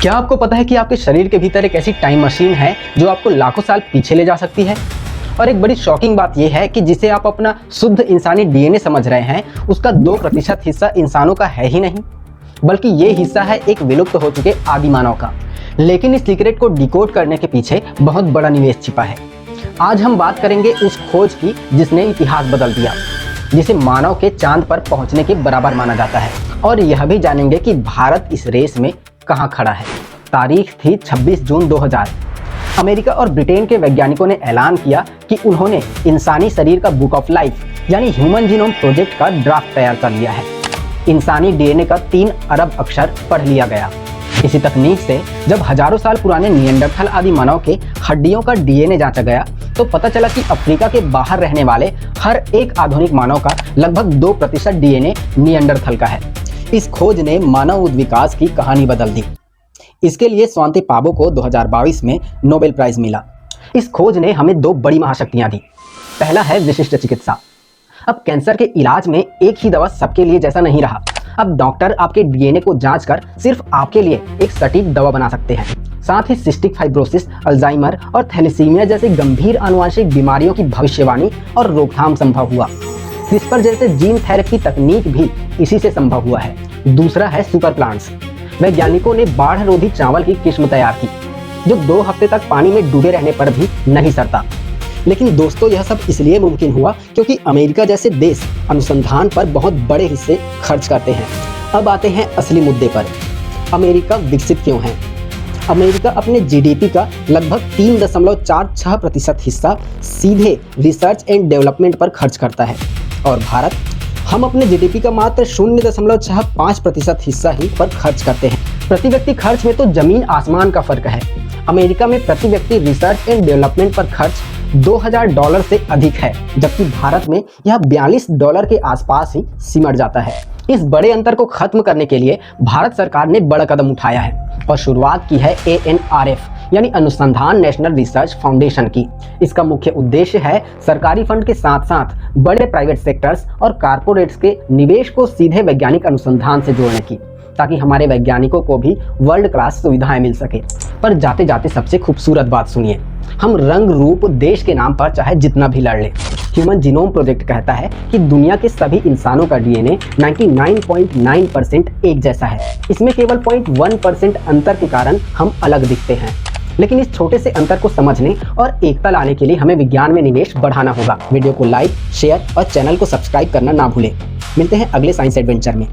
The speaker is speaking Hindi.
क्या आपको पता है कि आपके शरीर के भीतर एक ऐसी टाइम मशीन है जो आपको लाखों साल पीछे ले जा सकती है? और एक बड़ी शॉकिंग बात यह है कि जिसे आप अपना शुद्ध इंसानी डीएनए समझ रहे हैं, उसका 2% हिस्सा इंसानों का है ही नहीं, बल्कि ये हिस्सा है एक विलुप्त हो चुके आदि मानव का। लेकिन इस सीक्रेट को डिकोड करने के पीछे बहुत बड़ा निवेश छिपा है। आज हम बात करेंगे उस खोज की जिसने इतिहास बदल दिया, जिसे मानव के चांद पर पहुंचने के बराबर माना जाता है। और यह भी जानेंगे कि भारत इस रेस में कहां खड़ा है। तारीख थी 26 जून 2000। अमेरिका और ब्रिटेन के वैज्ञानिकों ने ऐलान किया कि उन्होंने इंसानी शरीर का बुक ऑफ लाइफ यानी ह्यूमन जीनोम प्रोजेक्ट का ड्राफ्ट तैयार कर लिया है। इंसानी डीएनए का 3 अरब अक्षर पढ़ लिया गया। इसी तकनीक से जब हजारों साल पुराने निएंडरथल आदि मानव के हड्डियों का डीएनए जांचा गया तो पता चला कि अफ्रीका के बाहर रहने वाले हर एक आधुनिक मानव का लगभग 2% डीएनए निएंडरथल का है। इस खोज ने मानव विकास की कहानी बदल दी। इसके लिए स्वांति पाबो को 2022 में नोबेल प्राइज मिला। इस खोज ने हमें 2 बड़ी महाशक्तियां दी। पहला है विशिष्ट चिकित्सा। अब कैंसर के इलाज में एक ही दवा सबके लिए जैसा नहीं रहा। अब डॉक्टर आपके डीएनए को जांचकर सिर्फ आपके लिए एक सटीक दवा बना सकते हैं। साथ ही सिस्टिक फाइब्रोसिस, अल्जाइमर और थैलेसीमिया जैसी गंभीर आनुवंशिक बीमारियों की भविष्यवाणी और रोकथाम संभव हुआ। क्रिस्पर जैसे जीन थेरेपी तकनीक भी इसी से संभव हुआ है। दूसरा है सुपर प्लांट्स। वैज्ञानिकों ने बाढ़ रोधी चावल की किस्म तैयार की जो 2 हफ्ते तक पानी में डूबे रहने पर भी नहीं सड़ता। लेकिन दोस्तों, यह सब इसलिए मुमकिन हुआ क्योंकि अमेरिका जैसे देश अनुसंधान पर बहुत बड़े हिस्से खर्च करते हैं। अब आते हैं असली मुद्दे पर। अमेरिका विकसित क्यों है? अमेरिका अपने जीडीपी का लगभग 3.46% हिस्सा सीधे रिसर्च एंड डेवलपमेंट पर खर्च करता है और भारत, हम अपने जीडीपी का मात्र 0.65% हिस्सा ही पर खर्च करते हैं। प्रति व्यक्ति खर्च में तो जमीन आसमान का फर्क है। अमेरिका में प्रति व्यक्ति रिसर्च एंड डेवलपमेंट पर खर्च $2000 से अधिक है, जबकि भारत में यह $42 के आसपास ही सिमट जाता है। इस बड़े अंतर को खत्म करने के लिए भारत सरकार ने बड़ा कदम उठाया है और शुरुआत की है ANRF यानी अनुसंधान नेशनल रिसर्च फाउंडेशन की। इसका मुख्य उद्देश्य है सरकारी फंड के साथ साथ बड़े प्राइवेट सेक्टर्स और कारपोरेट्स के निवेश को सीधे वैज्ञानिक अनुसंधान से जोड़ने की, ताकि हमारे वैज्ञानिकों को भी वर्ल्ड क्लास सुविधाएं मिल सके। पर जाते जाते सबसे खूबसूरत बात सुनिए, हम रंग रूप देश के नाम पर चाहे जितना भी लड़ लें, ह्यूमन जीनोम प्रोजेक्ट कहता है कि दुनिया के सभी इंसानों का डीएनए 99.9% एक जैसा है। इसमें केवल 0.1% अंतर के कारण हम अलग दिखते हैं। लेकिन इस छोटे से अंतर को समझने और एकता लाने के लिए हमें विज्ञान में निवेश बढ़ाना होगा। वीडियो को लाइक, शेयर और चैनल को सब्सक्राइब करना ना भूलें। मिलते हैं अगले साइंस एडवेंचर में।